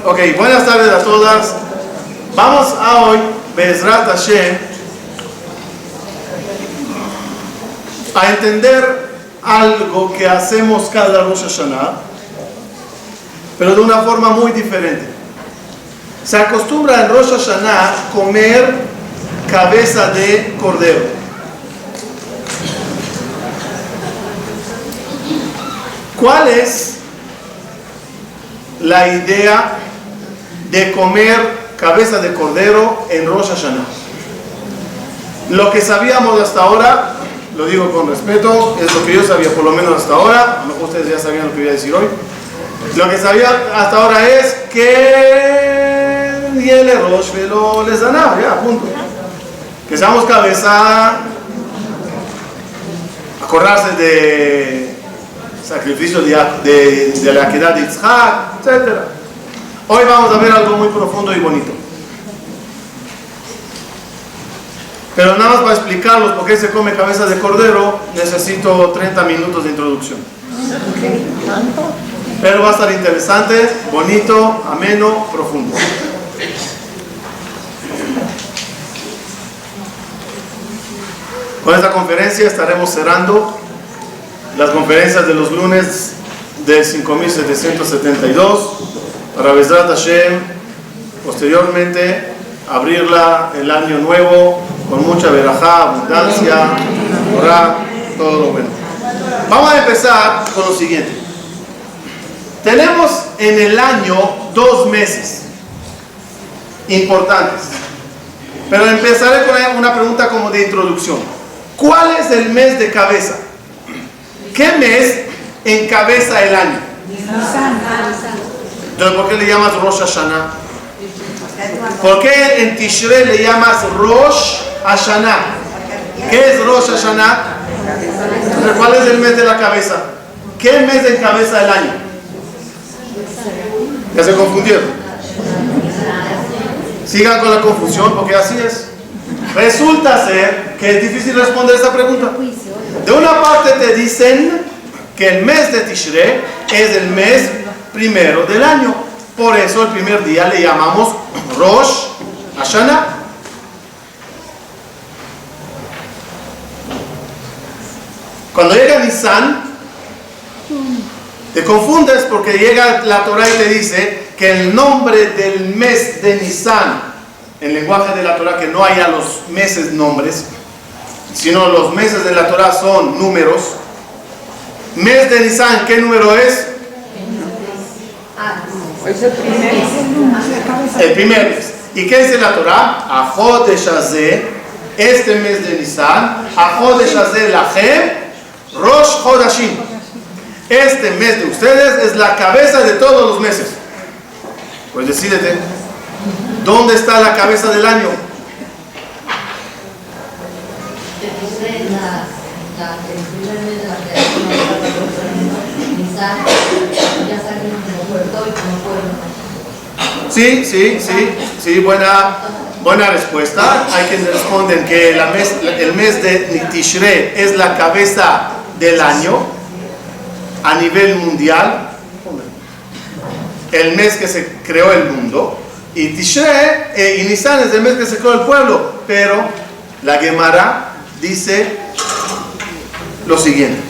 Ok, buenas tardes a todas. Vamos a hoy, Be'ezrat Hashem, a entender algo que hacemos cada Rosh Hashanah, pero de una forma muy diferente. Se acostumbra en Rosh Hashanah comer cabeza de cordero. ¿Cuál es la idea de comer cabeza de cordero en Rosh Hashanah? Lo que sabíamos hasta ahora, lo digo con respeto, es lo que yo sabía por lo menos hasta ahora. A lo mejor ustedes ya sabían lo que voy a decir hoy. Lo que sabía hasta ahora es que Yele Rosh Velo les Zanav, ya, punto. Que seamos cabeza, acordarse de sacrificio de la quedad de Yitzhak, etc. Hoy vamos a ver algo muy profundo y bonito. Pero nada más para explicarlos por qué se come cabeza de cordero, necesito 30 minutos de introducción. Pero va a estar interesante, bonito, ameno, profundo. Con esta conferencia estaremos cerrando las conferencias de los lunes del 5772 para Be'ezrat Hashem, posteriormente abrirla el año nuevo con mucha verajá, abundancia, Torah, todo lo bueno. Vamos a empezar con lo siguiente. Tenemos en el año 2 meses importantes, pero empezaré con una pregunta como de introducción. ¿Cuál es el mes de cabeza? ¿Qué mes encabeza el año? Entonces, ¿por qué le llamas Rosh Hashanah? ¿Por qué en Tishrei le llamas Rosh Hashanah? ¿Qué es Rosh Hashanah? Entonces, ¿cuál es el mes de la cabeza? ¿Qué mes encabeza el año? Ya se confundieron. Sigan con la confusión porque así es. Resulta ser que es difícil responder esa pregunta. De una parte te dicen que el mes de Tishrei es el mes primero del año. Por eso el primer día le llamamos Rosh Hashanah. Cuando llega Nisan, te confundes porque llega la Torah y te dice que el nombre del mes de Nisan, en lenguaje de la Torah, que no haya los meses nombres, sino los meses de la Torah son números. Mes de Nisan, ¿qué número es? El primer mes. ¿Y qué dice la Torah? Ajodesh Hazeh, este mes de Nisan, Ajodesh Hazeh Lachem, Rosh Chodashim. Este mes de ustedes es la cabeza de todos los meses. Pues decídete, ¿dónde está la cabeza del año? Sí, buena respuesta. Hay quienes responden que el mes de Tishrei es la cabeza del año a nivel mundial, el mes que se creó el mundo, y Tishrei y Nisan es el mes que se creó el pueblo. Pero la Gemara dice lo siguiente.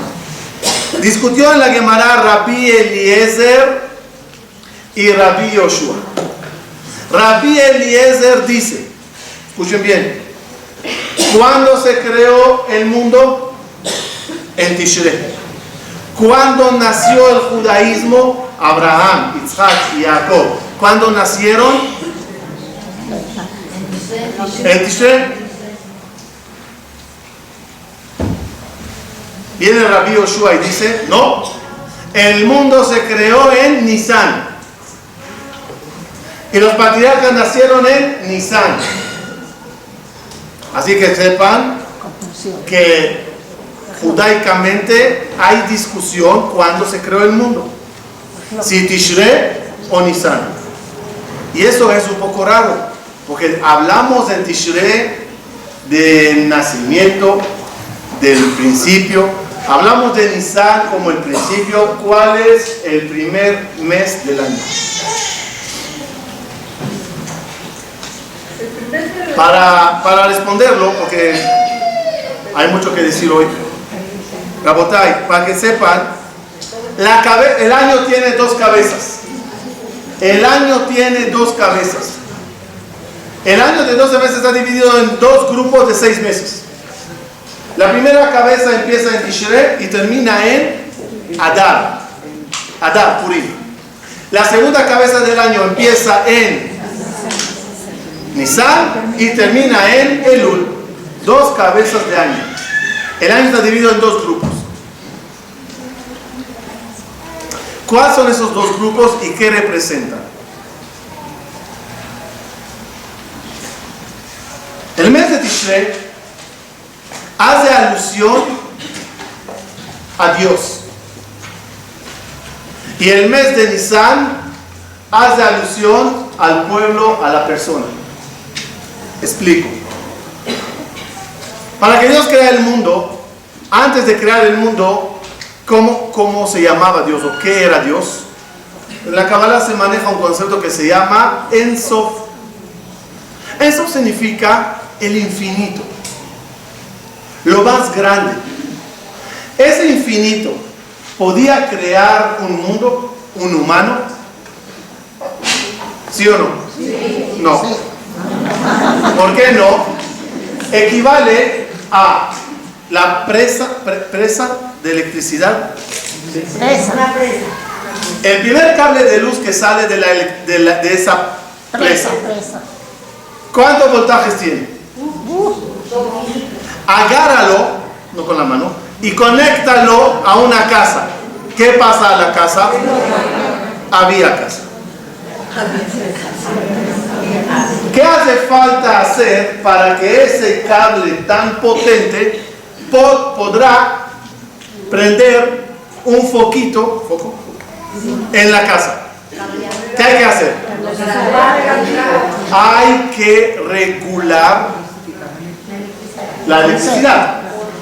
Discutió en la Gemara Rabbi Eliezer y Rabbi Yoshua. Rabbi Eliezer dice, escuchen bien, ¿cuándo se creó el mundo? En Tishrei. ¿Cuándo nació el judaísmo? Abraham, Yitzhak y Jacob. ¿Cuándo nacieron? En Tishrei. Viene Rabbi Yoshua y dice, no, el mundo se creó en Nisan. Y los patriarcas nacieron en Nisan. Así que sepan que judaicamente hay discusión cuando se creó el mundo, si Tishrei o Nisan. Y eso es un poco raro, porque hablamos en Tishrei del nacimiento, del principio. Hablamos de Nisan como el principio. ¿Cuál es el primer mes del año? Para responderlo, porque hay mucho que decir hoy, Rabotai, para que sepan, el año tiene dos cabezas. El año tiene dos cabezas. El año de 12 meses está dividido en dos grupos de 6 meses. La primera cabeza empieza en Tishrei y termina en Adar. Adar, Purim. La segunda cabeza del año empieza en Nisan y termina en Elul. Dos cabezas de año. El año está dividido en dos grupos. ¿Cuáles son esos dos grupos y qué representan? El mes de Tishrei hace alusión a Dios. Y el mes de Nisan hace alusión al pueblo, a la persona. Explico. Para que Dios crea el mundo, antes de crear el mundo, ¿cómo se llamaba Dios o qué era Dios? En la Kabbalah se maneja un concepto que se llama En Sof. En Sof significa el infinito, lo más grande. Ese infinito podía crear un mundo, un humano. ¿Sí o no? Sí. No. ¿Por qué no? Equivale a la presa de electricidad. Una presa. El primer cable de luz que sale de esa presa. ¿Cuántos voltajes tiene? Agárralo, no con la mano, y conéctalo a una casa. ¿Qué pasa a la casa? Había casa. ¿Qué hace falta hacer para que ese cable tan potente podrá prender un foco en la casa? ¿Qué hay que hacer? Hay que regular la electricidad.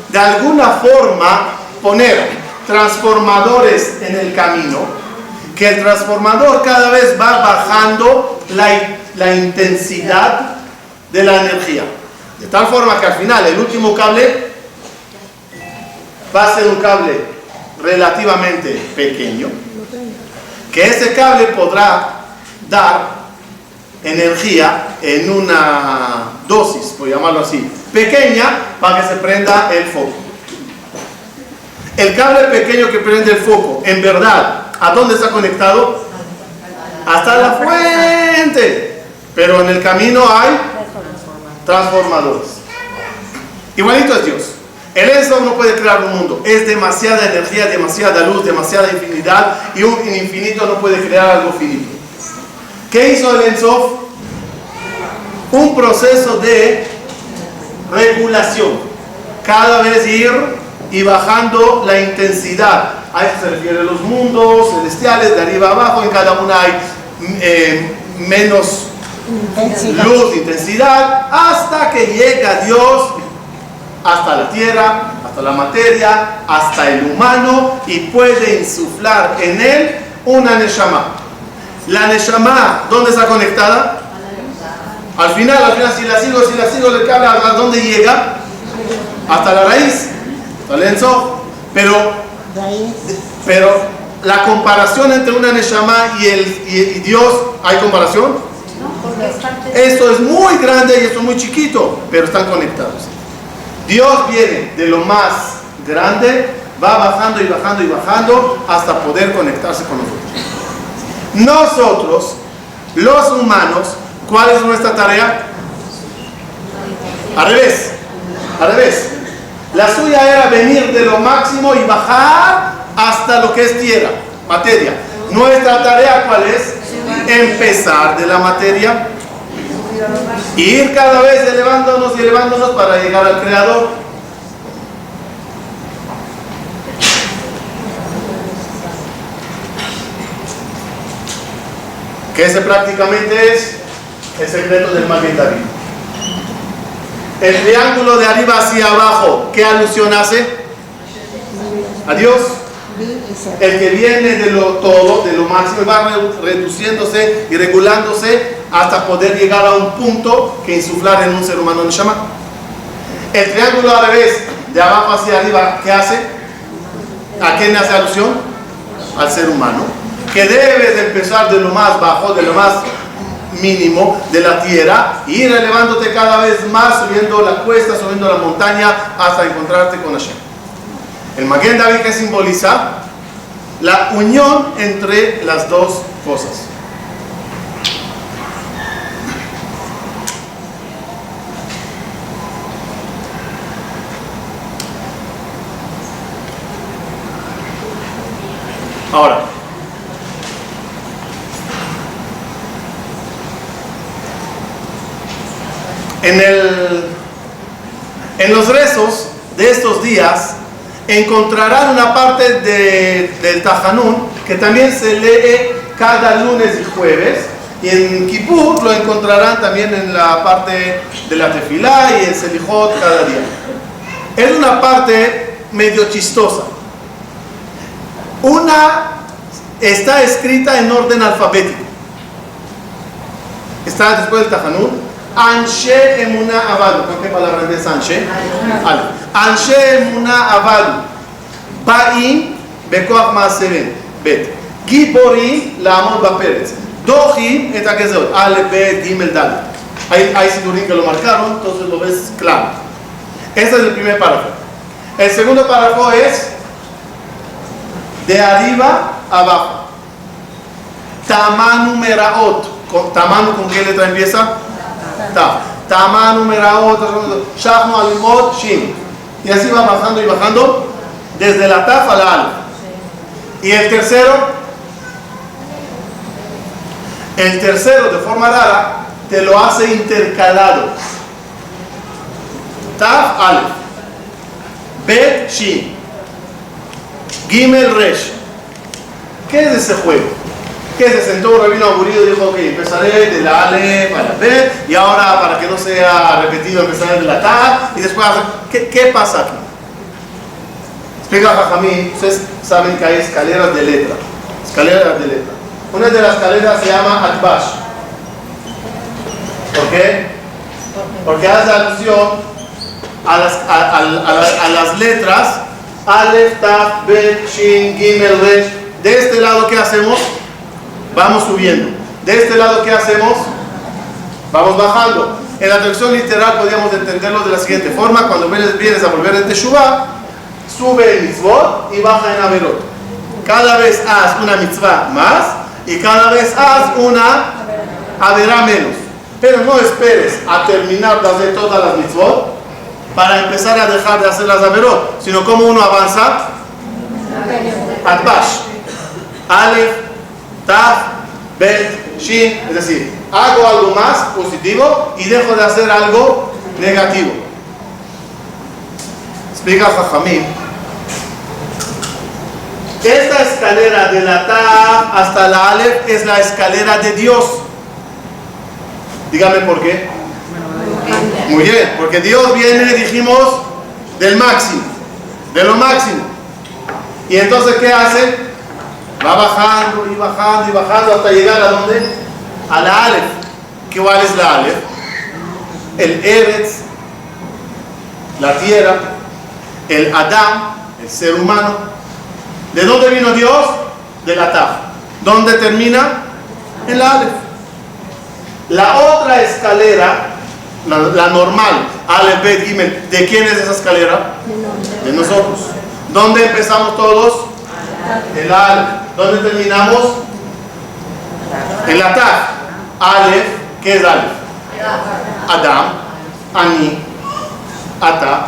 De alguna forma poner transformadores en el camino, que el transformador cada vez va bajando la intensidad de la energía, de tal forma que al final el último cable va a ser un cable relativamente pequeño, que ese cable podrá dar energía en una dosis, por llamarlo así, pequeña, para que se prenda el foco. El cable pequeño que prende el foco, en verdad, ¿a dónde está conectado? Hasta la fuente. Pero en el camino hay transformadores. Igualito es Dios. El Ensof no puede crear un mundo. Es demasiada energía, demasiada luz, demasiada infinidad, y un infinito no puede crear algo finito. ¿Qué hizo el Ensof? Un proceso de regulación. Cada vez ir y bajando la intensidad. A eso se refiere a los mundos celestiales, de arriba a abajo. En cada una hay menos luz, intensidad, hasta que llega Dios hasta la tierra, hasta la materia, hasta el humano, y puede insuflar en él una neshama. La neshama, ¿dónde está conectada? Al final, si la sigo, el cable, ¿a dónde llega? Hasta la raíz, hasta el Ensof. Pero la comparación entre una neshama y Dios, ¿hay comparación? Esto es muy grande y esto es muy chiquito, pero están conectados. Dios viene de lo más grande, va bajando y bajando y bajando hasta poder conectarse con nosotros. Nosotros, los humanos, ¿cuál es nuestra tarea? Al revés. La suya era venir de lo máximo y bajar hasta lo que es tierra, materia. Nuestra tarea, ¿cuál es? Empezar de la materia, ir cada vez elevándonos y elevándonos para llegar al Creador. Que ese prácticamente es el secreto del Maguen David. El triángulo de arriba hacia abajo, ¿qué alusión hace? A Dios. El que viene de lo todo, de lo máximo, va reduciéndose y regulándose hasta poder llegar a un punto que insuflar en un ser humano Neshama. El triángulo al revés, de abajo hacia arriba, ¿qué hace? ¿A quién hace alusión? Al ser humano, que debes de empezar de lo más bajo, de lo más mínimo de la tierra, e ir elevándote cada vez más, subiendo la cuesta, subiendo la montaña, hasta encontrarte con Hashem. El Maguen David, que simboliza la unión entre las dos cosas. Ahora, en los rezos de estos días encontrarán una parte del Tajanún que también se lee cada lunes y jueves, y en Kippur lo encontrarán también en la parte de la Tefilá y en Selijot cada día. Es una parte medio chistosa. Una está escrita en orden alfabético. Está después del Tajanún. Anshe Emuná Avadu. ¿Con qué palabra empieza Anshe? Anshe Emuná Avadu. Ba'im Bekoach Maaseren. Bet. Giborim La'amod Baperetz. Dohim et Hagezeot. Ale, Bet, Gimel, Dalet. Hay sidurim que lo marcaron, entonces lo ves claro. Este es el primer párrafo. El segundo párrafo es de arriba a abajo. Tamanu Meraot. Tamanu, ¿con qué letra empieza? Ta. Tamanu Meraot. Shachnu Alimot Shin. Y así va bajando y bajando desde la Taf a la Alef. Y el tercero de forma rara te lo hace intercalado. Taf Alef, Bet Shin, Gimel Resh. ¿Qué es ese juego? ¿Qué se sentó un rabino aburrido y dijo, ok, empezaré de la Alef a la Bet, y ahora para que no sea repetido empezaré de la Taf, y después, ¿qué pasa aquí? Explica Jajamín. Ustedes saben que hay escaleras de letra. Escaleras de letra. Una de las escaleras se llama Atbash. ¿Por qué? Porque hace alusión a las letras Aleph, Taf, Bet, Shin, Gimel, Resh. De este lado, ¿qué hacemos? Vamos subiendo. De este lado, ¿qué hacemos? Vamos bajando. En la traducción literal podríamos entenderlo de la siguiente forma: cuando vienes a volver en Teshuvah, sube en mitzvot y baja en averot. Cada vez haz una mitzvah más y cada vez haz una averá menos. Pero no esperes a terminar de hacer todas las mitzvot para empezar a dejar de hacer las averot, sino como uno avanza. Atbash, Aleph, Taf, Bet, Shin. Es decir, hago algo más positivo y dejo de hacer algo negativo. Explica Jajamín. Esta escalera de la Taf hasta la Aleph es la escalera de Dios. Dígame por qué. Muy bien, porque Dios viene, dijimos, del máximo, de lo máximo. Y entonces, ¿qué hace? Va bajando y bajando y bajando hasta llegar a ¿dónde? A la Aleph. ¿Cuál es la Aleph? El Eretz, la tierra, el Adam, el ser humano. ¿De dónde vino Dios? De la Taf. ¿Dónde termina? En la Aleph. La otra escalera, la normal, Aleph, Bet, Gimel, ¿de quién es esa escalera? De nosotros. ¿Dónde empezamos todos? En la Aleph. ¿Dónde terminamos? En la Taf. Aleph, ¿qué es Aleph? Adam, Ani, Ata,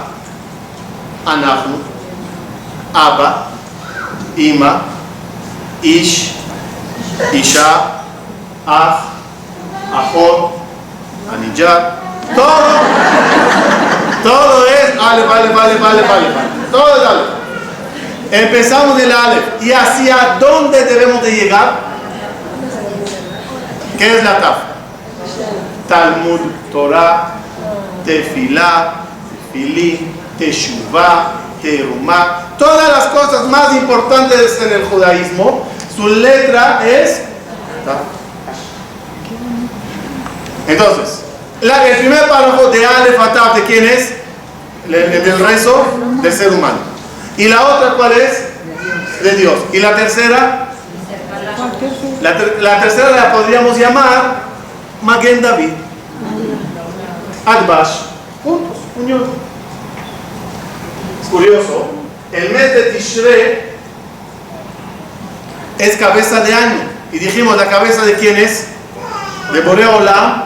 Anachnu, Abba, Ima, Ish, Isha, Ach, Ahor, Aniyat. Todo es Aleph, Aleph, Aleph, Aleph, Aleph. Todo es Aleph. Empezamos del Aleph. ¿Y hacia dónde debemos de llegar? ¿Qué es la Taf? Talmud, Torah, Tefilá, Tefilín, Teshuvá, Terumá. Todas las cosas más importantes en el judaísmo, su letra es Taf. Entonces, el primer párrafo de Aleph a Tav, ¿de quién es? Del rezo del ser humano. ¿Y la otra cuál es? De Dios. ¿Y la tercera? La tercera la podríamos llamar Maguen David. Adbash. Juntos, unión. Es curioso. El mes de Tishrei es cabeza de año. Y dijimos, ¿la cabeza de quién es? De Borei Olam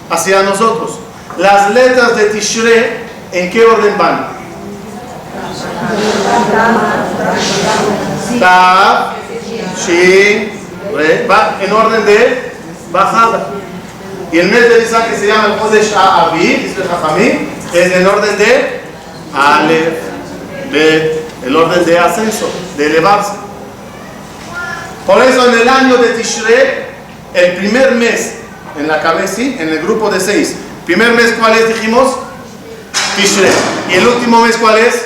hacia nosotros. Las letras de Tishrei, ¿en qué orden van? Tav, Shin, Re, va en orden de bajada. Y el mes de Nisan, que se llama el Chodesh Aviv, dice el Jajamim, es en orden de Aleph, Bet, el orden de ascenso, de elevarse. Por eso en el año de Tishrei, el primer mes en la cabeza, en el grupo de 6, primer mes ¿cuál es? Dijimos Tishrei. ¿Y el último mes cuál es?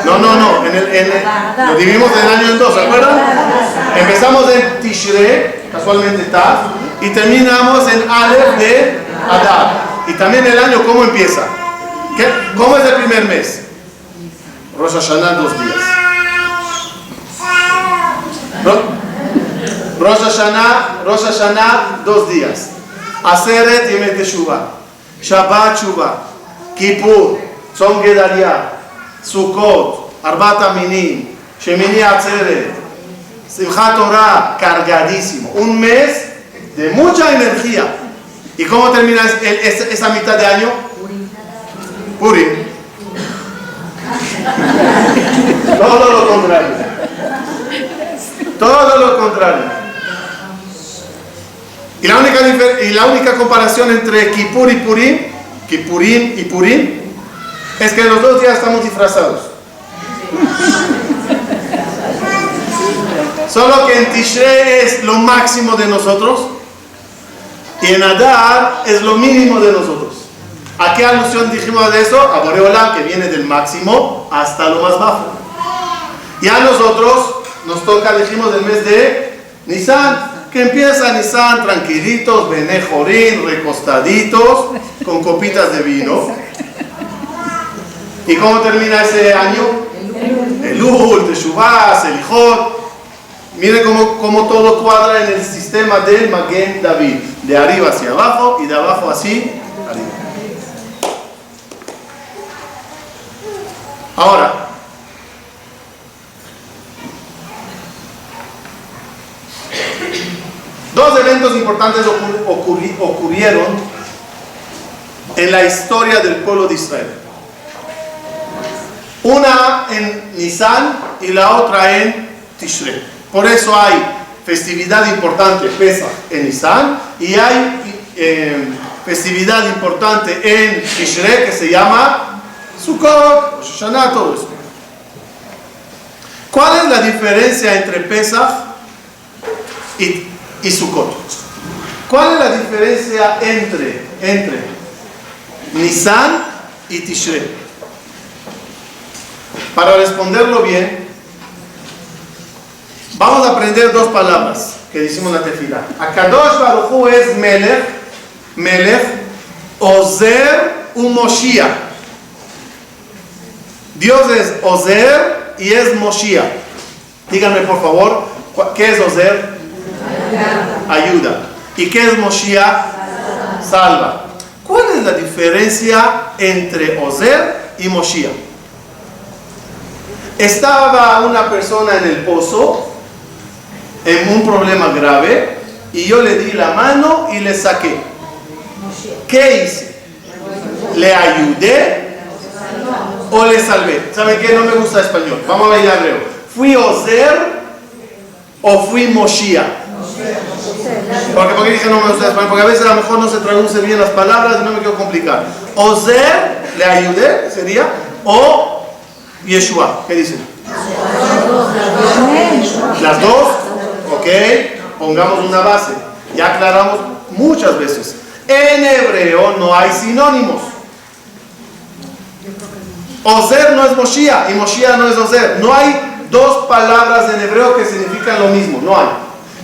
No, lo dividimos el año en dos, ¿se acuerdan? Empezamos en Tishrei, casualmente Tav, y terminamos en Aleph de Adar. Y también el año, ¿cómo empieza? ¿Cómo es el primer mes? Rosh Hashanah, 2 días. Rosh Hashanah, 2 días. Aseret Yemei Teshuvah, Shabbat Shuvah, Kippur, Tzom Gedalia, Sukkot, Arbat Aminim, Shemini Atzeret, Simchat Torah, cargadísimo. Un mes de mucha energía. ¿Y cómo termina esa mitad de año? Purim. Todo lo contrario. Todo lo contrario. Y la única comparación entre Kippur y Purim, es que los dos días estamos disfrazados. Solo que en Tishrei es lo máximo de nosotros y en Adar es lo mínimo de nosotros. ¿A qué alusión dijimos de eso? A Borei Olam, que viene del máximo hasta lo más bajo. Y a nosotros nos toca, dijimos, el mes de Nisan, que empieza Nisan tranquilitos, Bene Jorim, recostaditos, con copitas de vino. ¿Y cómo termina ese año? Elul, Teshuvah, Selichot. Miren cómo todo cuadra en el sistema del Maguen David, de arriba hacia abajo y de abajo así arriba. Ahora, dos eventos importantes ocurrieron en la historia del pueblo de Israel. Una en Nisan y la otra en Tishrei. Por eso hay festividad importante, Pesach, en Nisan, y hay festividad importante en Tishrei que se llama Sukkot, Rosh Hashanah, todo eso. ¿Cuál es la diferencia entre Pesach y Sukkot? ¿Cuál es la diferencia entre Nisan y Tishrei? Para responderlo bien, vamos a aprender dos palabras que decimos en la tefilá. Akadosh Baruj Hu es Melech, Ozer u Moshiach. Dios es Ozer y es Moshiach. Díganme por favor, ¿qué es Ozer? Ayuda. ¿Y qué es Moshiach? Salva. ¿Cuál es la diferencia entre Ozer y Moshiach? Estaba una persona en el pozo en un problema grave y yo le di la mano y le saqué. ¿Qué hice? ¿Le ayudé o le salvé? ¿Saben qué? No me gusta español. Vamos a ir a hebreo. ¿Fui Ozer o fui Moshiach? ¿Por qué dije no me gusta español? Porque a veces a lo mejor no se traduce bien las palabras y no me quiero complicar. Ozer, le ayudé, sería, o Yeshua. ¿Qué dicen? Las dos. Ok, pongamos una base. Ya aclaramos muchas veces. En hebreo no hay sinónimos. Ozer no es Moshiach y Moshiach no es Ozer. No hay dos palabras en hebreo que significan lo mismo. No hay.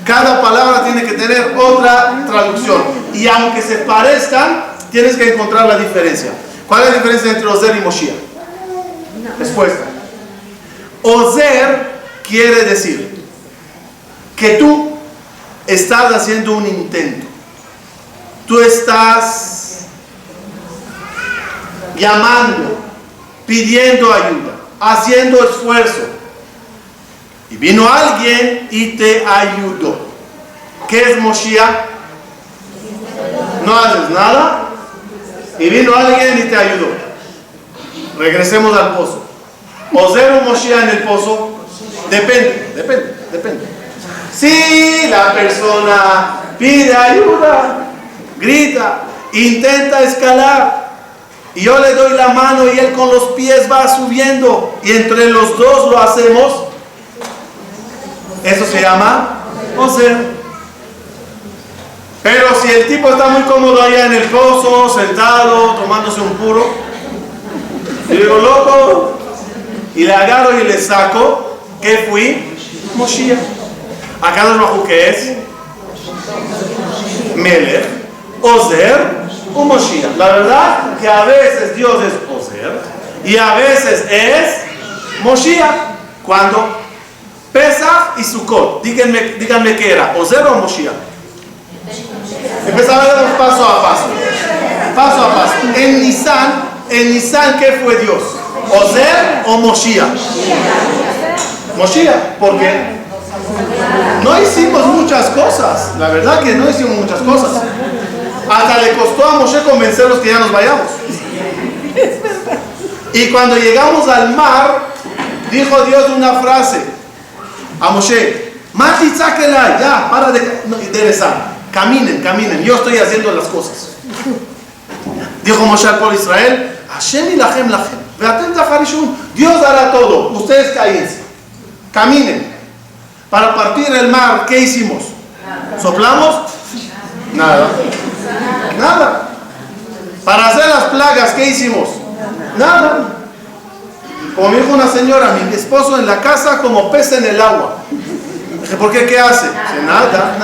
Cada palabra tiene que tener otra traducción. Y aunque se parezcan, tienes que encontrar la diferencia. ¿Cuál es la diferencia entre Ozer y Moshiach? Respuesta. Ozer quiere decir que tú estás haciendo un intento. Tú estás llamando, pidiendo ayuda, haciendo esfuerzo. Y vino alguien y te ayudó. ¿Qué es Moshiach? No haces nada y vino alguien y te ayudó. Regresemos al pozo. ¿Ozer o Moshiach en el pozo? Depende. Si la persona pide ayuda, grita, intenta escalar, y yo le doy la mano y él con los pies va subiendo, y entre los dos lo hacemos, eso se llama Ozer. Pero si el tipo está muy cómodo allá en el pozo, sentado, tomándose un puro, y digo, loco, y le agarro y le saco, ¿qué fui? Moshiach. Acá nos bajo ¿qué es? Melech, Ozer o Moshiach. La verdad que a veces Dios es Ozer y a veces es Moshiach. Cuando Pesach y Sukkot, díganme qué era, Ozer o Moshiach. Empezamos paso a paso. En Nisan, ¿qué fue Dios? ¿Ozer o Moshiach? Moshiach, ¿por qué? No hicimos muchas cosas, la verdad que no hicimos muchas cosas. Hasta le costó a Moshe convencerlos que ya nos vayamos. Y cuando llegamos al mar, dijo Dios una frase a Moshe: Mati, sáquela, ya, para de rezar. Caminen, yo estoy haciendo las cosas. Dijo Moshe al pueblo de Israel: Hashem ilachem lachem, veatem tafarishun. Dios hará todo, ustedes cállense, caminen. Para partir el mar, ¿qué hicimos? ¿Soplamos? Nada. Para hacer las plagas, ¿qué hicimos? Nada. Como me dijo una señora, mi esposo en la casa como pez en el agua. Dije, ¿por qué? ¿Qué hace? Dice, nada.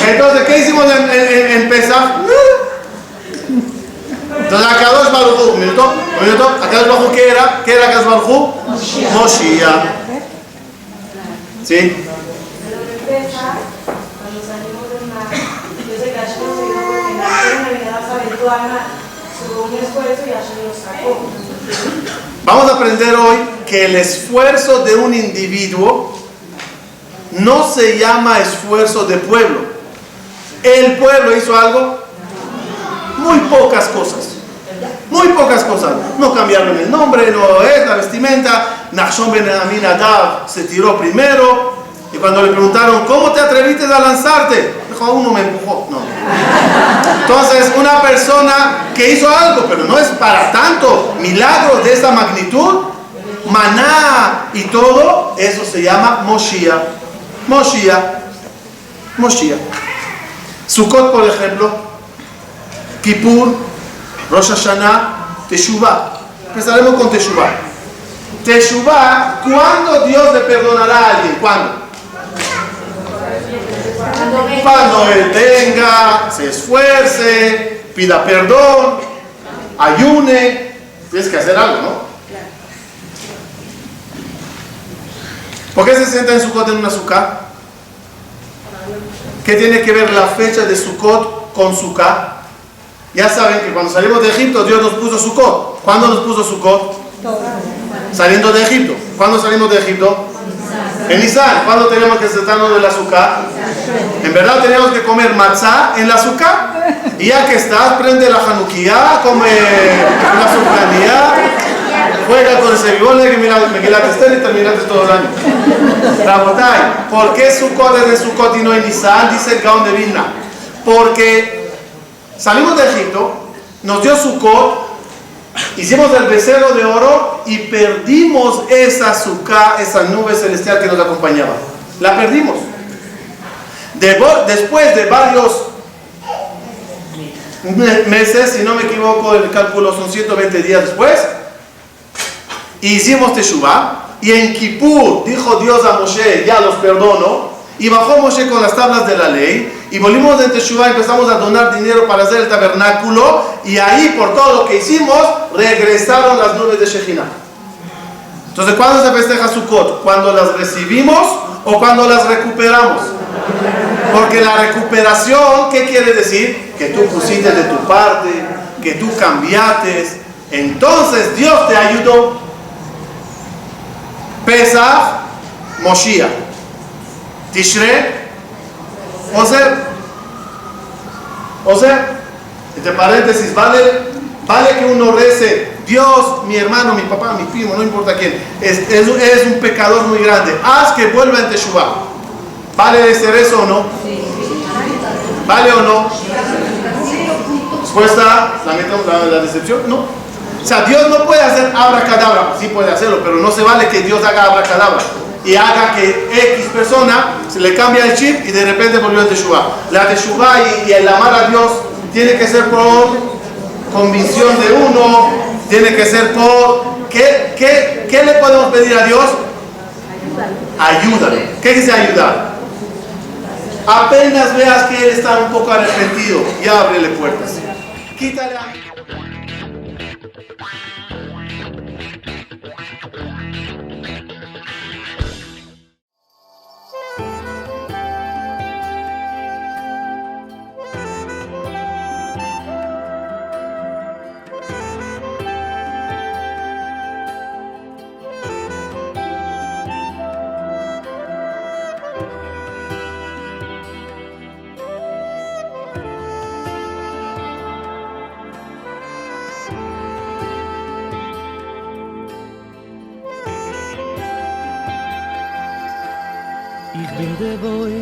Entonces, ¿qué hicimos en Pesach? Nada. Entonces, Akadosh Baruj Hu, un minuto, Akadosh Baruj Hu, ¿qué era? ¿Qué era Akadosh Baruj Hu? Moshiach. ¿Sí? Pero de Pesach, cuando salimos del mar, yo sé que Hashem nos dijo porque en la Navidad se aventó a mar, hubo un esfuerzo y Hashem lo sacó. Vamos a aprender hoy que el esfuerzo de un individuo no se llama esfuerzo de pueblo. El pueblo hizo algo, muy pocas cosas. No cambiaron el nombre, no es la vestimenta. Nachshon ben Aminadab se tiró primero y cuando le preguntaron ¿cómo te atreviste a lanzarte? Dijo, uno me empujó. No. Entonces una persona que hizo algo, pero no es para tanto, milagros de esa magnitud, maná y todo, eso se llama Moshiach. Sukkot, por ejemplo, Kippur, Rosh Hashanah, Teshuvah. Empezaremos con Teshuvah. Teshuvah, ¿cuándo Dios le perdonará a alguien? ¿Cuándo? Cuando Él venga, se esfuerce, pida perdón, ayune. Tienes que hacer algo, ¿no? ¿Por qué se sienta en Sukkot en una Sukkah? ¿Qué tiene que ver la fecha de Sukkot con Sukkah? Ya saben que cuando salimos de Egipto, Dios nos puso Sukkot. ¿Cuándo nos puso Sukkot? Saliendo de Egipto. ¿Cuándo salimos de Egipto? En Nisan. ¿Cuándo teníamos que sentarnos de la Sukkah? En verdad teníamos que comer matzá en la Sukkah. Y ya que estás, prende la Hanukkah, come la Sufranía, juega con el Sevigón, Megilat Esther y terminaste todo el año. Rabotai, ¿por qué Sukkot es de Sukkot y no en Nisan? Dice el Gaón de Vilna. Porque salimos de Egipto, nos dio Sukkot, hicimos el becerro de oro y perdimos esa Sukkah, esa nube celestial que nos acompañaba. La perdimos. Después de varios meses, si no me equivoco, el cálculo son 120 días después, hicimos Teshuvah Y en Kippur dijo Dios a Moshe, ya los perdono. Y bajó Moshe con las tablas de la ley. Y volvimos de Teshuvah, empezamos a donar dinero para hacer el tabernáculo. Y ahí, por todo lo que hicimos, regresaron las nubes de Shejinah. Entonces, ¿cuándo se festeja Sukkot? ¿Cuando las recibimos o cuando las recuperamos? Porque la recuperación, ¿qué quiere decir? Que tú pusiste de tu parte, que tú cambiaste. Entonces Dios te ayudó. Pesach, Moshiach. Tishrei, Oser. Entre paréntesis, vale que uno rece, Dios, mi hermano, mi papá, mi primo, no importa quién, es un pecador muy grande, haz que vuelva en Teshuvah. ¿Vale ser eso o no? ¿Vale o no? ¿Respuesta? ¿La decepción? No. O sea, Dios no puede hacer abracadabra, sí puede hacerlo, pero no se vale que Dios haga abracadabra y haga que X persona se le cambie el chip y de repente volvió a Teshuvah. La Teshuvah y el amar a Dios tiene que ser por convicción de uno, tiene que ser por... ¿Qué le podemos pedir a Dios? Ayúdale. ¿Qué dice ayudar? Apenas veas que Él está un poco arrepentido, ya ábrele puertas. Quítale a... Ich bin der Boy,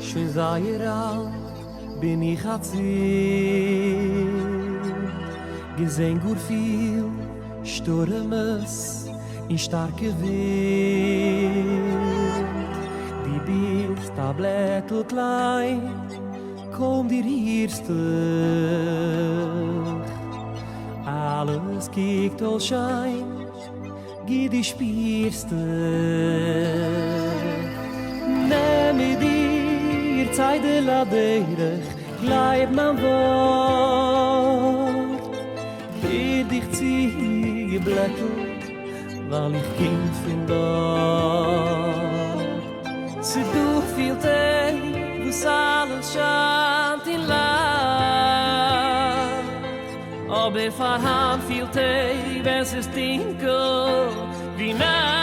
schon sehr alt, bin ich erzählt. Gesehen gut viel, Stürmes in starke Wind. Die bist a Blättel klein, komm dir hierste. Alles kiekt all schein, geh die spierste. Nehme dir Zeit la derech, bleib mein Wort. Geh dich zieh geblättelt, weil ich Kind bin dort. Sie durch viel Tag, wo's alles schant in Lach. Aber verhand viel Tag, wenn's es dinkel, wie Nacht.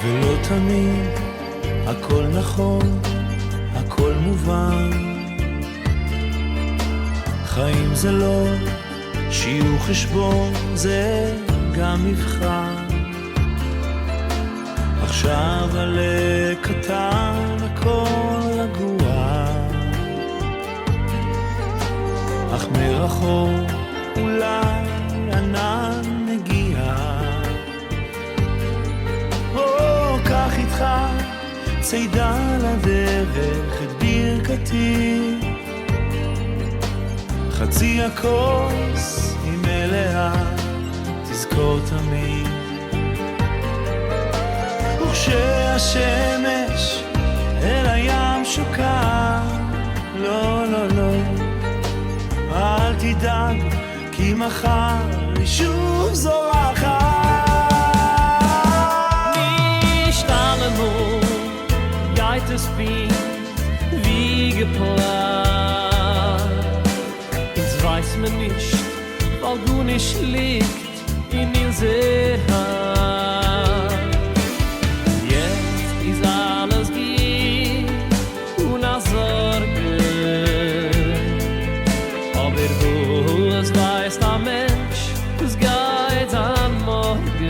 ולא תמיד הכל נכון, הכל מובן. חיים זה לא שיעור חשבון, זה גם מבחן. עכשיו עלה קטן, הכל רגוע, אך מרחוק אולי ענן מגיע. קח איתך צידה לדרך את ברכתי, חצי הכוס היא מלאה, תזכור תמיד. וכשהשמש אל הים שוקע, לא לא לא, אל תדאג, כי מחר היא שוב זורחת. Es bin wie geplant, ins weiß mir nicht, weil du nicht liegt in unser Hand. Jetzt ist alles gut, ohne Sorge, aber du es weißt ein Mensch, es geht am Morgen.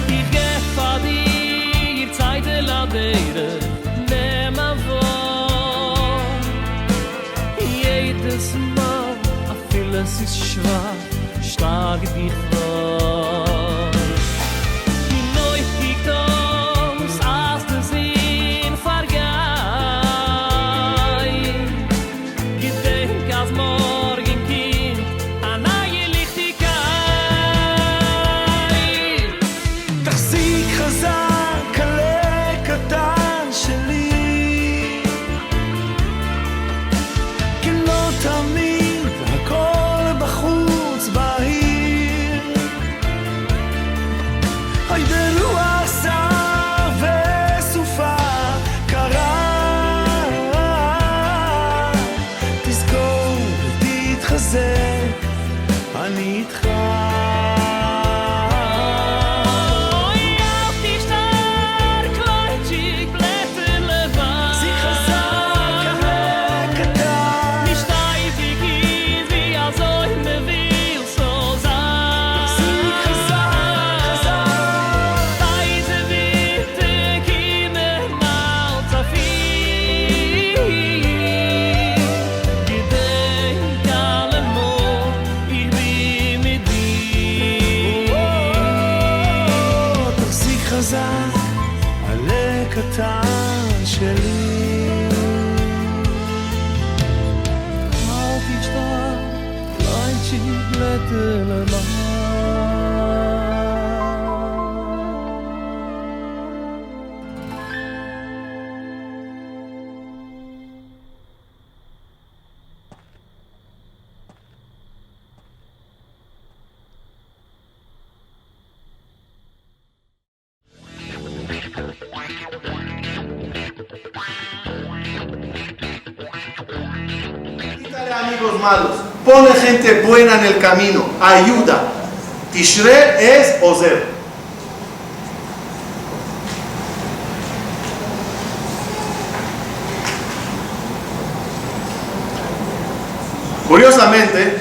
Ich geb von dir Zeit der Ladere, nimm an vor. Jedes Mal, vieles ist schwach, stark dich vor. Die Neuigkeit aus, als du sie vergeht. Gedenk als morgen Kind an neue Lichtigkeit. תחזיק חזק הלב קטן שלי, כי לא תמיד הכל בחוץ בהיר. אוי ברוח סער וסופה קרה, תזכור ותתחזק, אני איתך. קטן שלי, אל תשתק, kleinchig blätterle Mann. Quítale amigos malos, pone gente buena en el camino, ayuda. Tishre es Ozer. Curiosamente,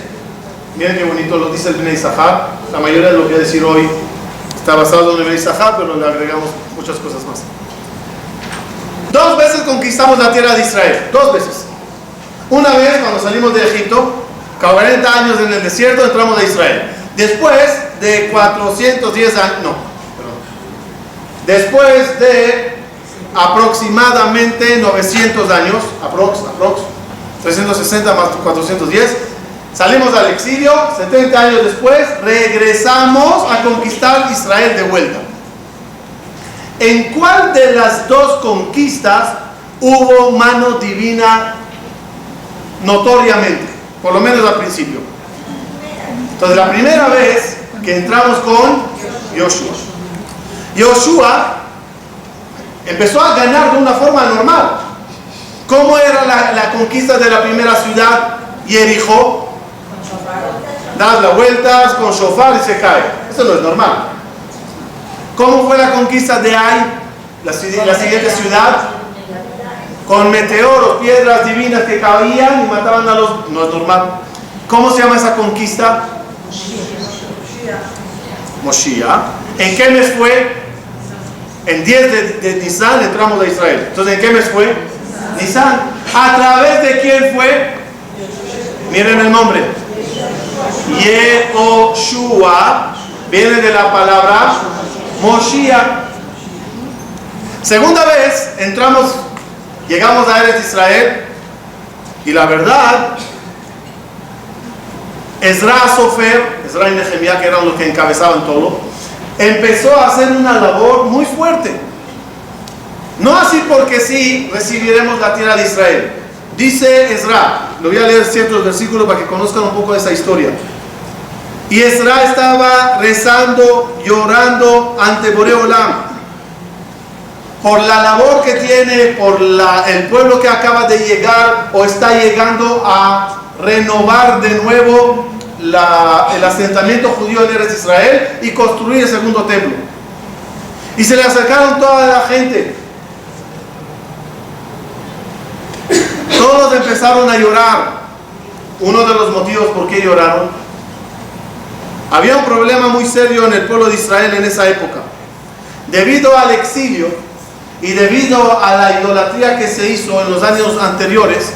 miren qué bonito lo dice el Bnei Zahar. La mayoría de lo que voy a decir hoy está basado en el Bnei Zahar, pero le agregamos muchas cosas más. 2 veces conquistamos la tierra de Israel, 2 veces. Una vez cuando salimos de Egipto, 40 años en el desierto, entramos a Israel. Después de 410 años, no, perdón. Después de aproximadamente 900 años, aprox, 360 más 410, salimos al exilio. 70 años después, regresamos a conquistar Israel de vuelta. ¿En cuál de las 2 conquistas hubo mano divina notoriamente? Por lo menos al principio. Entonces la primera vez que entramos con Yoshua. Yoshua empezó a ganar de una forma normal. ¿Cómo era la conquista de la primera ciudad, Jericó? Das las vueltas con shofar y se cae. Eso no es normal. ¿Cómo fue la conquista de Ai, la siguiente ciudad? Con meteoros, piedras divinas que caían y mataban a los... No es normal. ¿Cómo se llama esa conquista? Moshiach. ¿En qué mes fue? En 10 de Nisan entramos a Israel. Entonces, ¿en qué mes fue? Nisan. ¿A través de quién fue? Miren el nombre. Yehoshua viene de la palabra Moshiach. Segunda vez entramos, llegamos a Eretz Israel, y la verdad, Ezra Sofer, Ezra y Nehemías, que eran los que encabezaban todo, empezó a hacer una labor muy fuerte. No así porque sí recibiremos la tierra de Israel. Dice Ezra, lo voy a leer ciertos versículos para que conozcan un poco de esa historia. Y Ezra estaba rezando, llorando ante Boré Olam por la labor que tiene, por el pueblo que acaba de llegar o está llegando a renovar de nuevo el asentamiento judío en Eretz Israel y construir el segundo templo. Y se le acercaron toda la gente. Todos empezaron a llorar. Uno de los motivos por qué lloraron: había un problema muy serio en el pueblo de Israel en esa época. Debido al exilio y debido a la idolatría que se hizo en los años anteriores,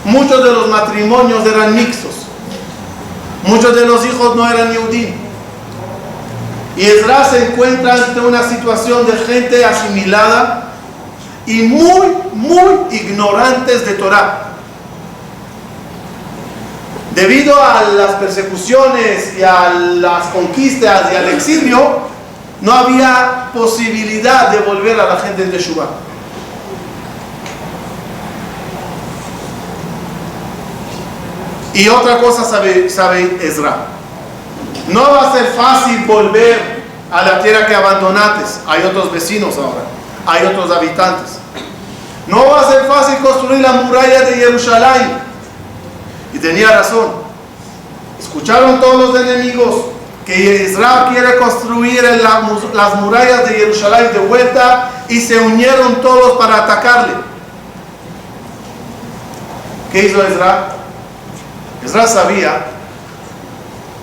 muchos de los matrimonios eran mixtos. Muchos de los hijos no eran Yehudim. Y Ezra se encuentra ante una situación de gente asimilada y muy ignorantes de Torah. Debido a las persecuciones y a las conquistas y al exilio, no había posibilidad de volver a la gente en Teshuvah. Y otra cosa sabe Ezra: no va a ser fácil volver a la tierra que abandonaste. Hay otros vecinos ahora, hay otros habitantes. No va a ser fácil construir la muralla de Jerusalén. Y tenía razón. Escucharon todos los enemigos que Ezra quiere construir las murallas de Jerusalén de vuelta, y se unieron todos para atacarle. ¿Qué hizo Ezra? Ezra sabía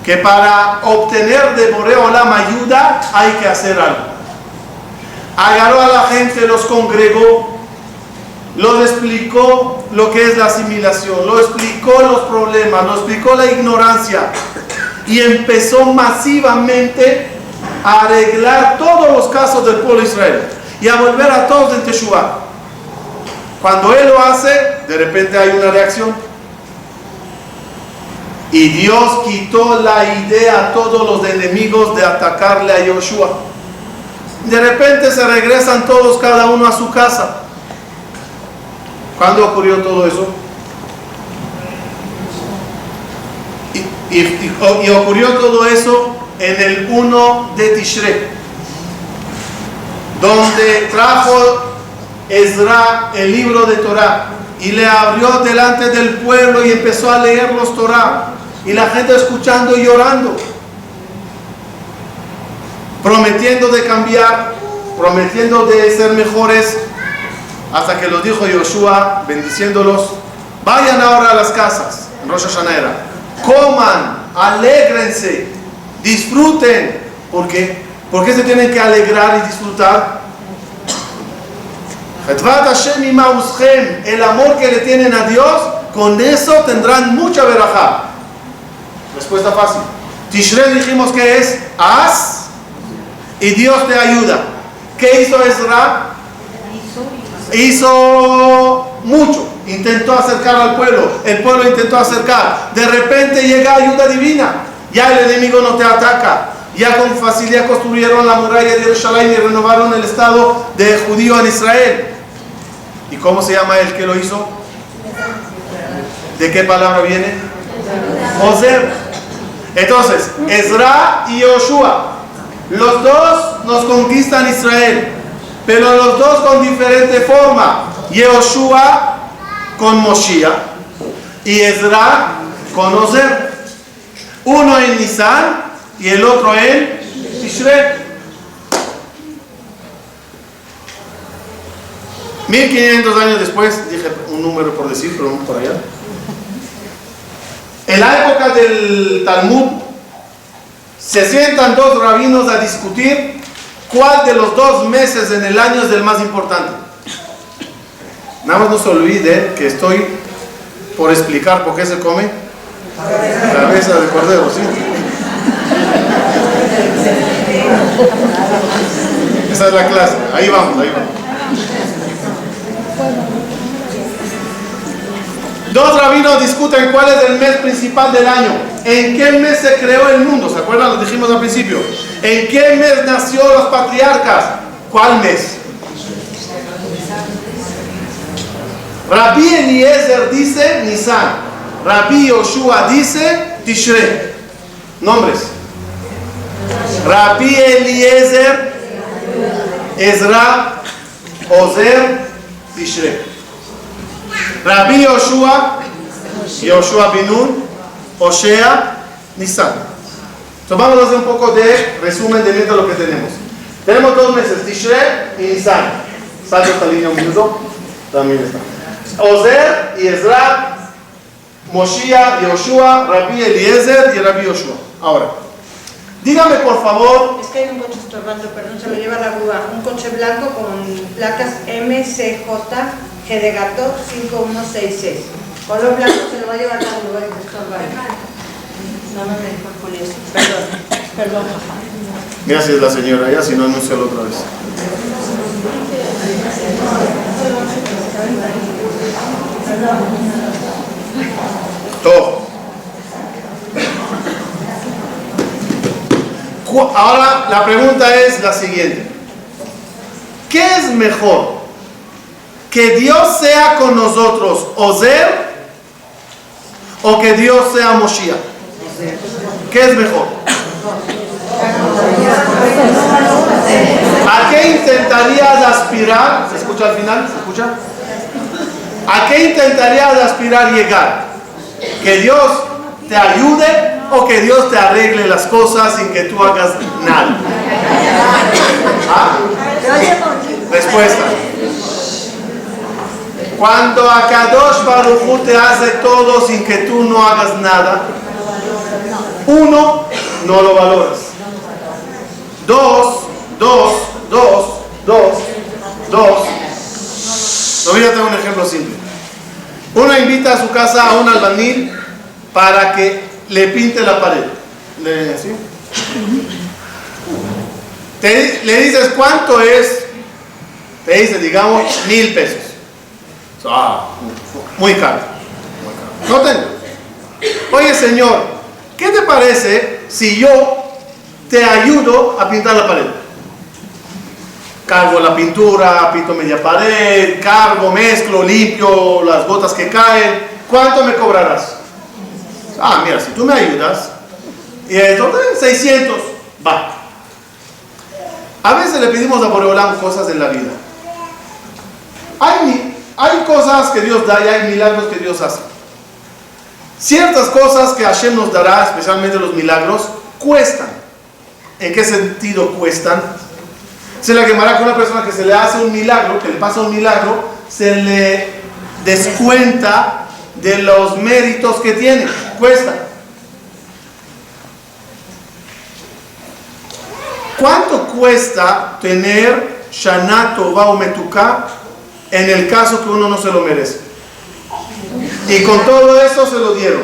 que para obtener de Boré Olam ayuda hay que hacer algo. Agarró a la gente, los congregó, los explicó lo que es la asimilación, lo explicó los problemas, lo explicó la ignorancia, y empezó masivamente a arreglar todos los casos del pueblo de Israel y a volver a todos en Teshuvah. Cuando él lo hace, de repente hay una reacción, y Dios quitó la idea a todos los enemigos de atacarle a Yoshua. De repente se regresan todos, cada uno a su casa. ¿Cuándo ocurrió todo eso? Y ocurrió todo eso en el 1 de Tishrei, donde trajo Ezra el libro de Torah y le abrió delante del pueblo y empezó a leer los Torah, y la gente escuchando y llorando, prometiendo de cambiar, prometiendo de ser mejores, hasta que los dijo Yoshua, bendiciéndolos: vayan ahora a las casas. En Rosh Hashanah era: coman, alégrense, disfruten. ¿Por qué? ¿Por qué se tienen que alegrar y disfrutar? El amor que le tienen a Dios, con eso tendrán mucha verajá. Respuesta fácil. Tishrei dijimos que es haz y Dios te ayuda. ¿Qué hizo Ezra? Hizo mucho. Intentó acercar al pueblo, el pueblo intentó acercar. De repente llega ayuda divina. Ya el enemigo no te ataca. Ya con facilidad construyeron la muralla de Jerusalén y renovaron el estado de judío en Israel. ¿Y cómo se llama el que lo hizo? ¿De qué palabra viene? Ozer. Entonces, Ezra y Yoshua, los dos nos conquistan Israel, pero los dos con diferente forma. Yoshua con Moshiach y Ezra con Ozer. Uno en Nisan y el otro en Tishrei. 1500 años después, dije un número por decir, pero no por allá. En la época del Talmud, se sientan dos rabinos a discutir cuál de los 2 meses en el año es el más importante. Nada más no se olvide que estoy por explicar por qué se come cabeza de cordero, ¿sí? Esa es la clase. Ahí vamos, ahí vamos. 2 rabinos discuten cuál es el mes principal del año. ¿En qué mes se creó el mundo? ¿Se acuerdan? Lo dijimos al principio. ¿En qué mes nació los patriarcas? ¿Cuál mes? Rabbi Eliezer dice Nisan. Rabbi Yoshua dice Tishrei. Nombres: Rabbi Eliezer, Ezra, Ozer, Tishrei. Rabbi Yoshua, Yoshua bin Nun, Oshea, Nisan. Entonces vamos a hacer un poco de resumen de lo que tenemos. Tenemos 2 meses, Tishrei y Nisan. Salta esta línea un minuto. También está. Ozer y Ezra, Moshiach, Yoshua, Rabbi Eliezer y Rabbi Yoshua. Ahora, dígame por favor. Es que hay un coche estorbando, perdón, se lo lleva la grúa. Un coche blanco con placas MCJ G de gato 5166. Color blanco se lo va a llevar la grúa y estorbar. No me dejo con eso. Perdón. Mira si es la señora ya, si no anúncialo otra vez. Todo. Ahora la pregunta es la siguiente: ¿qué es mejor? ¿Que Dios sea con nosotros, Ozer, o que Dios sea Moshiach? ¿Qué es mejor? ¿A qué intentarías aspirar? ¿Se escucha al final? ¿Se escucha? ¿A qué intentarías aspirar llegar? ¿Que Dios te ayude o que Dios te arregle las cosas sin que tú hagas nada? ¿Ah? Respuesta: cuando Akadosh Baruj Hu te hace todo sin que tú no hagas nada, 1, no lo valoras. 2, olvídate un ejemplo simple. Uno invita a su casa a un albañil para que le pinte la pared. ¿Sí? Le dices, ¿cuánto es? Te dice, digamos, 1,000 pesos. Muy caro. No tengo. Oye, señor, ¿qué te parece si yo te ayudo a pintar la pared? Cargo la pintura, pinto media pared, cargo, mezclo, limpio las gotas que caen. ¿Cuánto me cobrarás? Mira, si tú me ayudas, y entonces 600, va. A veces le pedimos a Boreolam cosas en la vida. Hay cosas que Dios da y hay milagros que Dios hace. Ciertas cosas que Hashem nos dará, especialmente los milagros, cuestan. ¿En qué sentido cuestan? Se le quemará que una persona que se le hace un milagro, que le pasa un milagro, se le descuenta de los méritos que tiene. Cuesta. ¿Cuánto cuesta tener Shana Tova Umetuka en el caso que uno no se lo merece? Y con todo eso se lo dieron.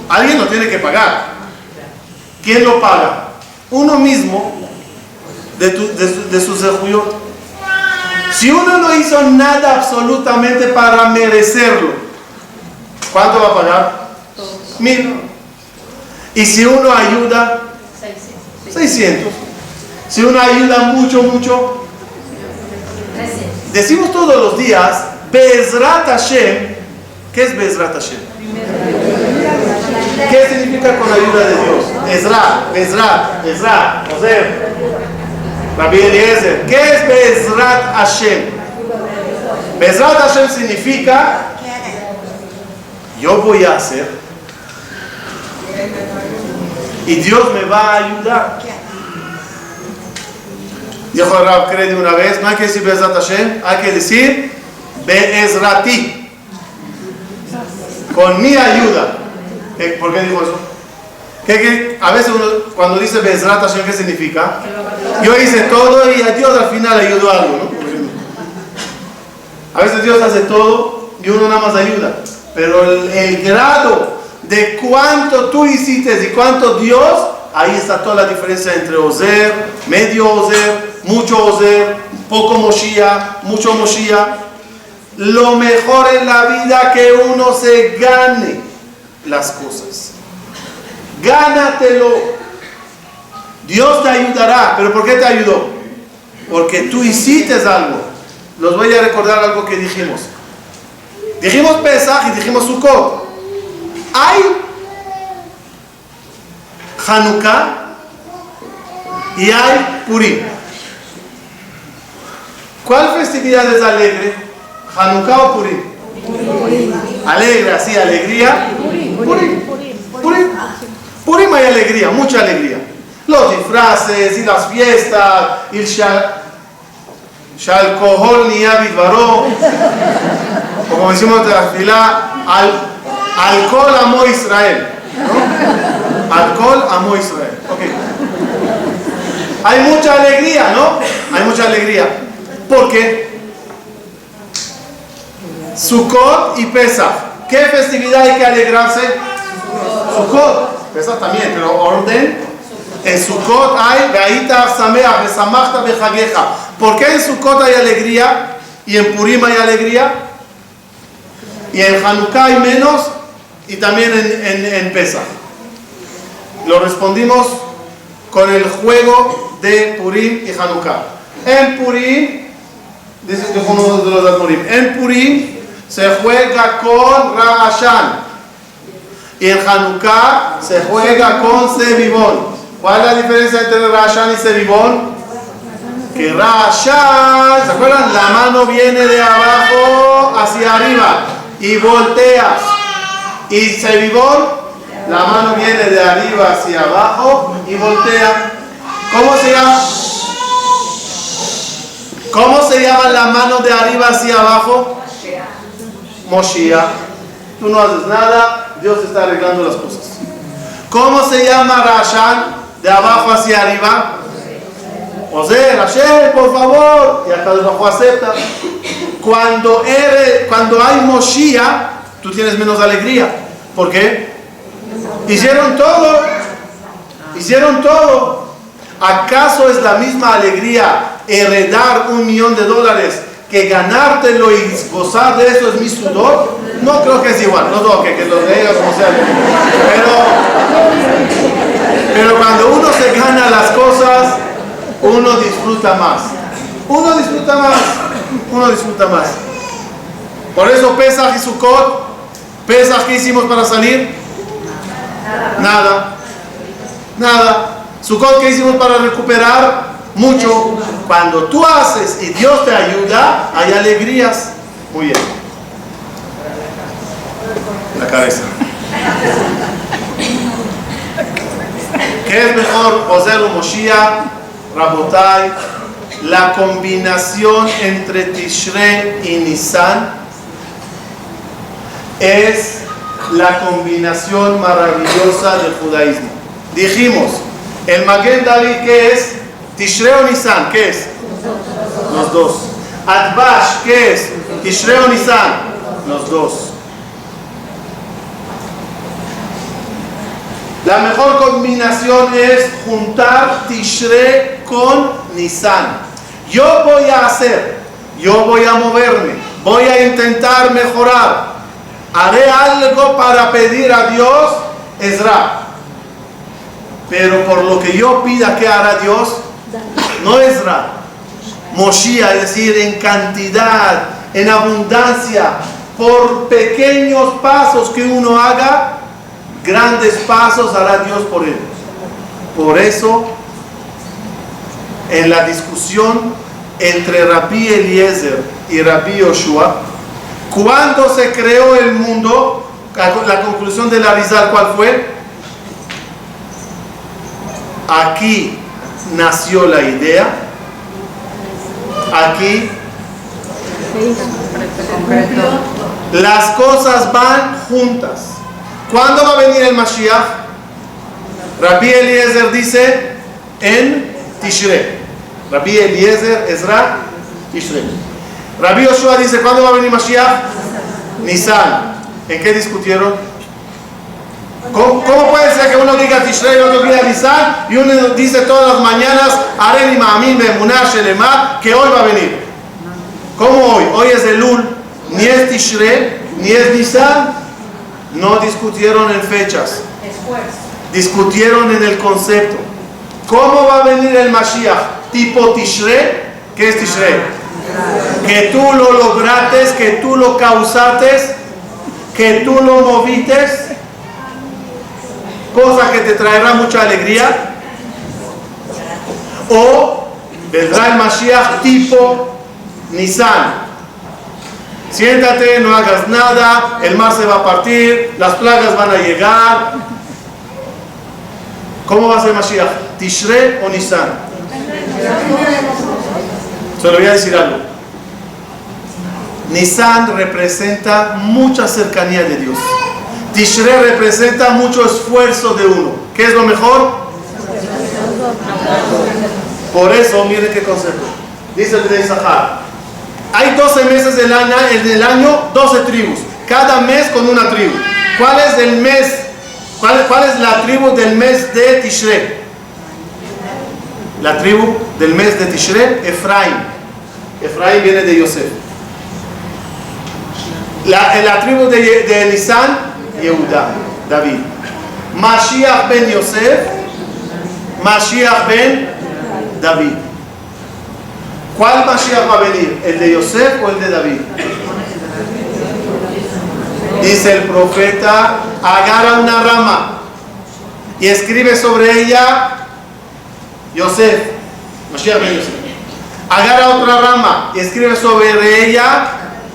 Alguien lo tiene que pagar. ¿Quién lo paga? Uno mismo de su zehuyot. Si uno no hizo nada absolutamente para merecerlo, ¿cuánto va a pagar? 1,000. Y si uno ayuda, 600. Si uno ayuda mucho, decimos todos los días, Be'ezrat Hashem. ¿Qué es Be'ezrat Hashem? ¿Qué significa con ayuda de Dios? Ezra, Ozer, Rabbi Eliezer. ¿Qué es Be'ezrat Hashem? Be'ezrat Hashem significa: yo voy a hacer y Dios me va a ayudar. Dijo el Rab Kredi una vez, no hay que decir Be'ezrat Hashem, hay que decir Be'ezrati, con mi ayuda. ¿Por qué dijo eso? Que a veces uno, cuando dice Be'ezrat Hashem, ¿qué significa? Yo hice todo y a Dios al final ayudó algo, ¿no? A veces Dios hace todo y uno nada más ayuda. Pero el grado de cuánto tú hiciste y cuánto Dios, ahí está toda la diferencia entre Ozer, medio Ozer, mucho Ozer, poco Moshiach, mucho Moshiach. Lo mejor en la vida que uno se gane las cosas. Gánatelo. Dios te ayudará. ¿Pero por qué te ayudó? Porque tú hiciste algo. Los voy a recordar algo que dijimos. Dijimos Pesach y dijimos Sukkot. Hay Hanukkah y hay Purim. ¿Cuál festividad es alegre? ¿Hanukkah o Purim? Alegre, así, alegría. Purim hay alegría, mucha alegría. Los disfraces y las fiestas, y el alcohol ni avidvaró. Como decimos de la fila, alcohol amó Israel. ¿No? Alcohol amó Israel. Okay. Hay mucha alegría, ¿no? Hay mucha alegría. ¿Por qué? Sukkot y Pesach. ¿Qué festividad hay que alegrarse? Sukkot. Pesach también, pero orden. En Sukkot hay Ve'aita Sameach, Ve'samachta Bechagecha. ¿Por qué en Sukkot hay alegría y en Purim hay alegría? Y en Hanukkah hay menos y también en Pesach. Lo respondimos con el juego de Purim y Hanukkah. En Purim, dice que fue uno de los de Purim. En Purim se juega con Rahashan y en Hanukkah se juega con Sevivón. ¿Cuál es la diferencia entre Rahashan y Sevivón? Que Rahashan, ¿se acuerdan? La mano viene de abajo hacia arriba y volteas. Y Sevivón, la mano viene de arriba hacia abajo y voltea. ¿Cómo se llama? ¿Cómo se llama la mano de arriba hacia abajo? Moshiach. Tú no haces nada, Dios está arreglando las cosas. ¿Cómo se llama Rahashan? De abajo hacia arriba. José, Hashem, por favor. Y hasta abajo acepta. Cuando hay Moshiach, tú tienes menos alegría. ¿Por qué? Hicieron todo. Hicieron todo. ¿Acaso es la misma alegría heredar $1 millón que ganártelo y gozar de eso es mi sudor? No creo que es igual. No creo que los de ellos como sea. Pero cuando uno se gana las cosas, uno disfruta más. Uno disfruta más. Uno disfruta más. Por eso Pesach y Sukkot. Pesach, ¿qué hicimos para salir? Nada. Nada. Sukkot, ¿qué hicimos para recuperar? Mucho. Cuando tú haces y Dios te ayuda, hay alegrías. Muy bien. La cabeza. ¿Qué es mejor, Ozer o Moshiach? Rabotai, la combinación entre Tishrei y Nisan es la combinación maravillosa del judaísmo. Dijimos, el Maguen David, ¿qué es? Tishrei o Nisan, ¿qué es? Los dos. Adbash, ¿qué es? Tishrei o Nisan, los dos. La mejor combinación es juntar Tishrei con Nisan. Yo voy a hacer, yo voy a moverme, voy a intentar mejorar. Haré algo para pedir a Dios, Ezra. Pero por lo que yo pida, ¿qué hará Dios? No Ezra. Moshiach, es decir, en cantidad, en abundancia, por pequeños pasos que uno haga, grandes pasos hará Dios por él. Por eso, en la discusión entre Rabbi Eliezer y Rabbi Yoshua, cuando se creó el mundo, la conclusión de la Rizal, ¿cuál fue? Aquí nació la idea, aquí las cosas van juntas. ¿Cuándo va a venir el Mashiach? Rabbi Eliezer dice en Tishrei. Rabbi Eliezer, Ezra, Tishrei. Rabbi Yoshua dice, ¿cuándo va a venir Mashiach? Nisan. ¿En qué discutieron? ¿Cómo puede ser que uno diga Tishrei y otro diga Nisan y uno dice todas las mañanas Areni Ma'amin Be'emunah Shelema que hoy va a venir? ¿Cómo hoy? Hoy es Elul, ni es Tishrei, ni es Nisan. No discutieron en fechas, discutieron en el concepto. ¿Cómo va a venir el Mashiach? ¿Tipo Tishrei? ¿Qué es Tishrei? Que tú lo logrates, que tú lo causates, que tú lo movites, cosa que te traerá mucha alegría. O vendrá el Mashiach tipo Nisan. Siéntate, no hagas nada, el mar se va a partir, las plagas van a llegar. ¿Cómo va a ser Mashiach? ¿Tishrei o Nisan? Se lo voy a decir algo. Nisan representa mucha cercanía de Dios. Tishrei representa mucho esfuerzo de uno. ¿Qué es lo mejor? Por eso, miren qué concepto. Dice el de Isahar. Hay 12 meses del año, en el año 12 tribus. Cada mes con una tribu. ¿Cuál es el mes? ¿Cuál es la tribu del mes de Tishrei? La tribu del mes de Tishrei, Efraín. Efraín viene de Yosef. La tribu de Nisan, Yehuda, David. Mashiach ben Yosef, Mashiach ben David. ¿Cuál Mashiach va a venir? ¿El de Yosef o el de David? Dice el profeta, agarra una rama y escribe sobre ella Yosef, Mashiach ben Yosef. Agarra otra rama y escribe sobre ella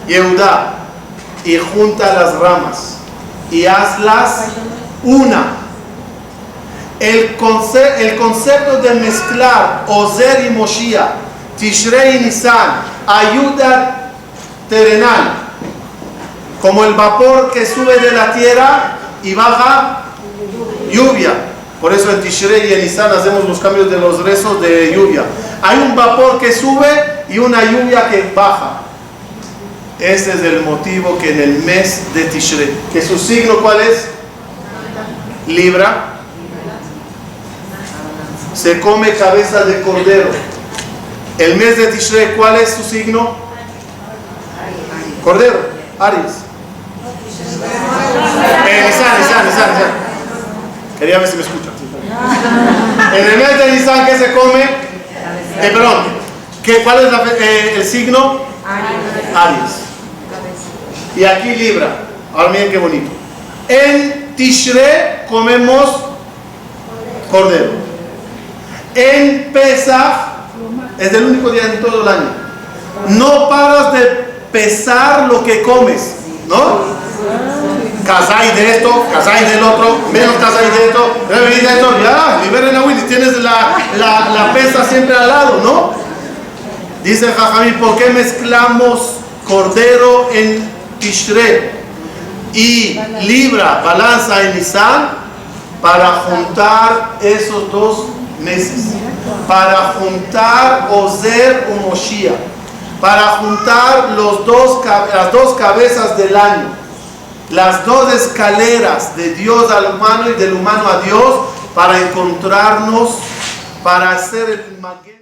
Yehuda, y junta las ramas y hazlas una. El concepto de mezclar Ozer y Moshiach, Tishrei y Nisan, ayuda terrenal, como el vapor que sube de la tierra y baja lluvia. Por eso en Tishrei y en Nisan hacemos los cambios de los rezos de lluvia. Hay un vapor que sube y una lluvia que baja. Ese es el motivo que en el mes de Tishrei, que su signo ¿cuál es? Libra. Se come cabeza de cordero. El mes de Tishrei, ¿cuál es su signo? Cordero, Aries. Nisan. Quería ver si me escuchan. En el mes de Nisan, ¿qué se come? ¿Cuál es el signo? Aries. Y aquí Libra. Ahora miren qué bonito. En Tishrei comemos cordero. En Pesach es el único día en todo el año. No paras de pesar lo que comes, ¿no? Casay de esto, casay del otro, menos casay de esto, ya, liberen a Willy, tienes la pesa siempre al lado, ¿no? Dice Jajamín, ¿por qué mezclamos cordero en Tishrei y Libra, balanza en Nisan? Para juntar esos dos meses, para juntar Ozer o Moshiach, para juntar las dos cabezas del año, las dos escaleras de Dios al humano y del humano a Dios, para encontrarnos, para hacer el maguey.